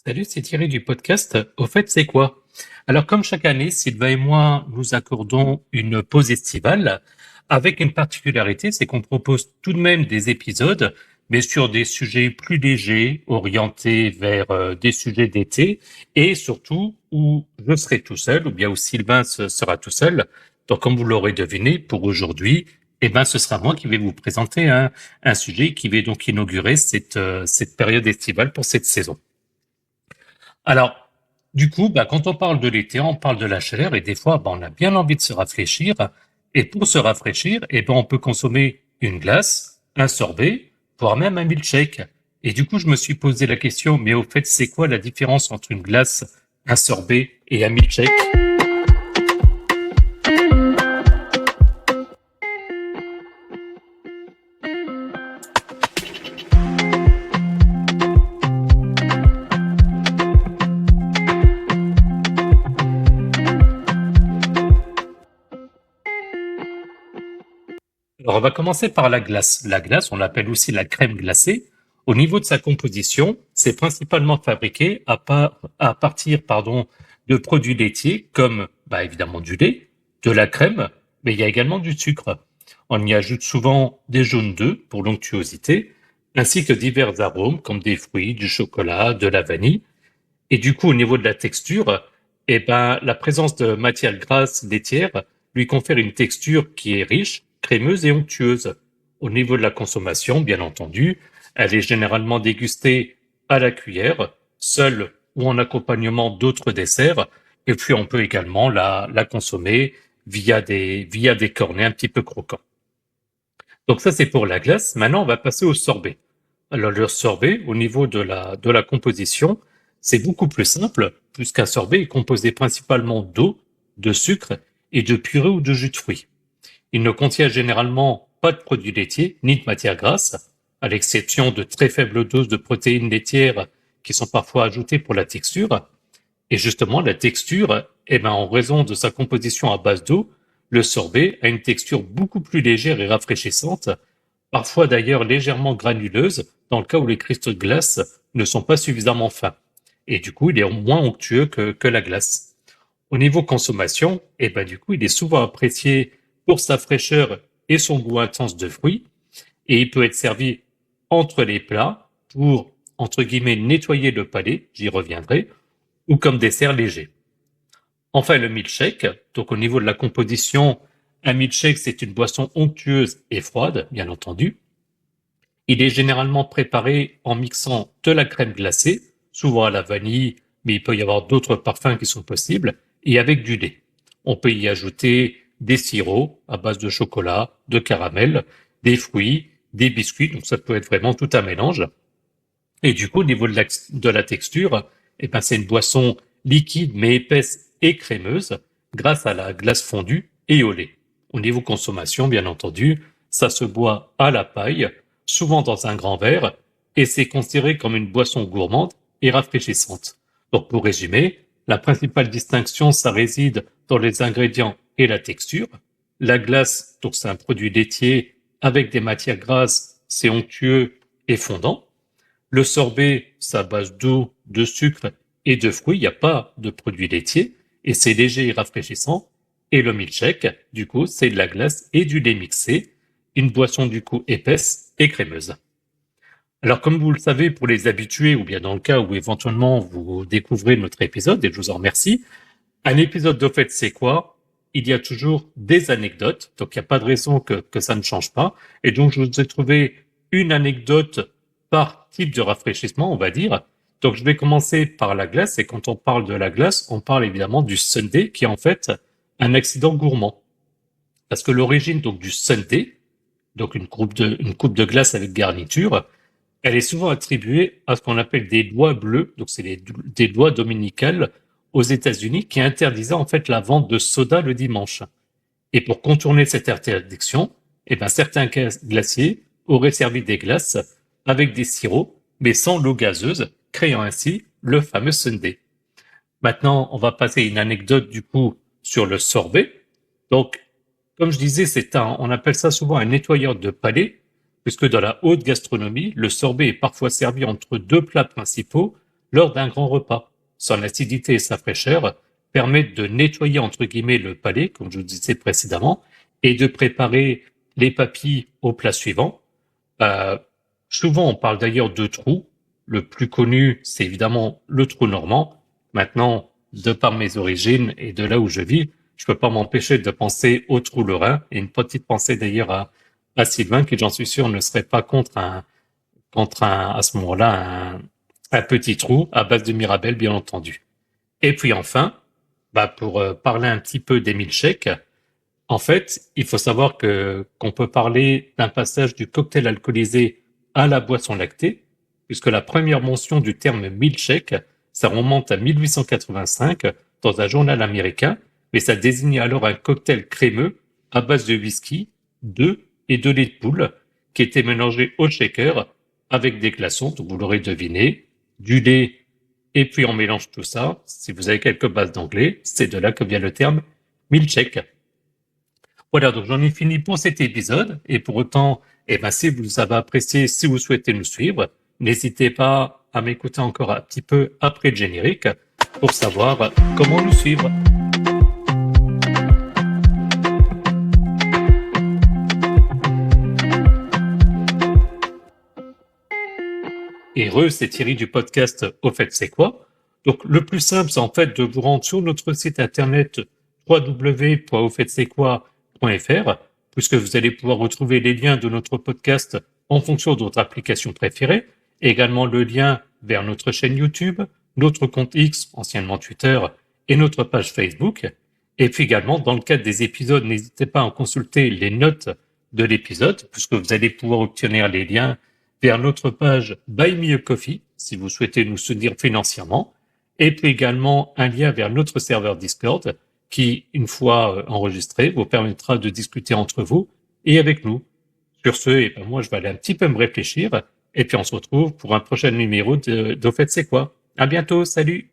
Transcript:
Salut, c'est Thierry du podcast. Au fait, c'est quoi? Alors, comme chaque année, Sylvain et moi, nous accordons une pause estivale avec une particularité, c'est qu'on propose tout de même des épisodes, mais sur des sujets plus légers, orientés vers des sujets d'été et surtout où je serai tout seul ou bien où Sylvain sera tout seul. Donc, comme vous l'aurez deviné, pour aujourd'hui, ce sera moi qui vais vous présenter un sujet qui va donc inaugurer cette période estivale pour cette saison. Alors, du coup, quand on parle de l'été, on parle de la chaleur et des fois, on a bien envie de se rafraîchir. Et pour se rafraîchir, on peut consommer une glace, un sorbet, voire même un milkshake. Et du coup, je me suis posé la question, mais au fait, c'est quoi la différence entre une glace, un sorbet et un milkshake? Alors, on va commencer par la glace. La glace, on l'appelle aussi la crème glacée. Au niveau de sa composition, c'est principalement fabriqué à partir, de produits laitiers comme, évidemment, du lait, de la crème, mais il y a également du sucre. On y ajoute souvent des jaunes d'œufs pour l'onctuosité, ainsi que divers arômes comme des fruits, du chocolat, de la vanille. Et du coup, au niveau de la texture, la présence de matières grasses laitières lui confère une texture qui est riche, crémeuse et onctueuse. Au niveau de la consommation, bien entendu, elle est généralement dégustée à la cuillère, seule ou en accompagnement d'autres desserts. Et puis, on peut également la consommer via des cornets un petit peu croquants. Donc ça, c'est pour la glace. Maintenant, on va passer au sorbet. Alors, le sorbet, au niveau de la composition, c'est beaucoup plus simple, puisqu'un sorbet est composé principalement d'eau, de sucre et de purée ou de jus de fruits. Il ne contient généralement pas de produits laitiers ni de matières grasses, à l'exception de très faibles doses de protéines laitières qui sont parfois ajoutées pour la texture. Et justement, la texture, en raison de sa composition à base d'eau, le sorbet a une texture beaucoup plus légère et rafraîchissante, parfois d'ailleurs légèrement granuleuse dans le cas où les cristaux de glace ne sont pas suffisamment fins. Et du coup, il est moins onctueux que la glace. Au niveau consommation, du coup, il est souvent apprécié pour sa fraîcheur et son goût intense de fruits, et il peut être servi entre les plats pour, entre guillemets, nettoyer le palais, j'y reviendrai, ou comme dessert léger. Enfin, le milkshake, donc au niveau de la composition, un milkshake, c'est une boisson onctueuse et froide, bien entendu. Il est généralement préparé en mixant de la crème glacée, souvent à la vanille, mais il peut y avoir d'autres parfums qui sont possibles, et avec du lait. On peut y ajouter des sirops à base de chocolat, de caramel, des fruits, des biscuits, donc ça peut être vraiment tout un mélange. Et du coup, au niveau de la texture, c'est une boisson liquide mais épaisse et crémeuse grâce à la glace fondue et au lait. Au niveau consommation, bien entendu, ça se boit à la paille, souvent dans un grand verre, et c'est considéré comme une boisson gourmande et rafraîchissante. Donc pour résumer, la principale distinction, ça réside dans les ingrédients et la texture. La glace, donc c'est un produit laitier avec des matières grasses, c'est onctueux et fondant. Le sorbet, c'est à base d'eau, de sucre et de fruits. Il n'y a pas de produits laitiers et c'est léger et rafraîchissant. Et le milkshake, du coup, c'est de la glace et du lait mixé. Une boisson, du coup, épaisse et crémeuse. Alors, comme vous le savez, pour les habitués ou bien dans le cas où éventuellement vous découvrez notre épisode, et je vous en remercie, un épisode d'Au fait, c'est quoi? Il y a toujours des anecdotes, donc il n'y a pas de raison que ça ne change pas. Et donc, je vous ai trouvé une anecdote par type de rafraîchissement, on va dire. Donc, je vais commencer par la glace. Et quand on parle de la glace, on parle évidemment du sundae, qui est en fait un accident gourmand. Parce que l'origine donc du sundae, donc une coupe de glace avec garniture, elle est souvent attribuée à ce qu'on appelle des lois bleues, donc c'est des lois dominicales aux États-Unis qui interdisaient en fait la vente de soda le dimanche. Et pour contourner cette interdiction, certains glaciers auraient servi des glaces avec des sirops, mais sans l'eau gazeuse, créant ainsi le fameux sundae. Maintenant, on va passer une anecdote du coup sur le sorbet. Donc, comme je disais, on appelle ça souvent un nettoyeur de palais, puisque dans la haute gastronomie, le sorbet est parfois servi entre deux plats principaux lors d'un grand repas. Son acidité et sa fraîcheur permettent de nettoyer entre guillemets le palais, comme je vous disais précédemment, et de préparer les papilles au plat suivant. Euh, Souvent, on parle d'ailleurs de trous. Le plus connu, c'est évidemment le trou normand. Maintenant, de par mes origines et de là où je vis, je peux pas m'empêcher de penser au trou lorrain. Et une petite pensée d'ailleurs à Sylvain, qui j'en suis sûr ne serait pas à ce moment-là, un petit trou à base de Mirabelle, bien entendu. Et puis enfin, pour parler un petit peu des milkshakes, en fait, il faut savoir qu'on peut parler d'un passage du cocktail alcoolisé à la boisson lactée, puisque la première mention du terme milkshake, ça remonte à 1885 dans un journal américain, mais ça désignait alors un cocktail crémeux à base de whisky, d'œufs et de lait de poule, qui était mélangé au shaker avec des glaçons, donc vous l'aurez deviné, du lait, et puis on mélange tout ça. Si vous avez quelques bases d'anglais, c'est de là que vient le terme milkshake. Voilà, donc j'en ai fini pour cet épisode. Et pour autant, si vous avez apprécié, si vous souhaitez nous suivre, n'hésitez pas à m'écouter encore un petit peu après le générique pour savoir comment nous suivre. C'est Thierry du podcast Au fait c'est quoi? Donc le plus simple, c'est en fait de vous rendre sur notre site internet www.aufaitetc'estquoi.fr, puisque vous allez pouvoir retrouver les liens de notre podcast en fonction de votre application préférée, également le lien vers notre chaîne YouTube, notre compte X, anciennement Twitter, et notre page Facebook. Et puis également, dans le cadre des épisodes, n'hésitez pas à consulter les notes de l'épisode, puisque vous allez pouvoir obtenir les liens vers notre page Buy Me a Coffee, si vous souhaitez nous soutenir financièrement, et puis également un lien vers notre serveur Discord, qui, une fois enregistré, vous permettra de discuter entre vous et avec nous. Sur ce, moi, je vais aller un petit peu me réfléchir, et puis on se retrouve pour un prochain numéro d'Au fait c'est quoi. À bientôt, salut!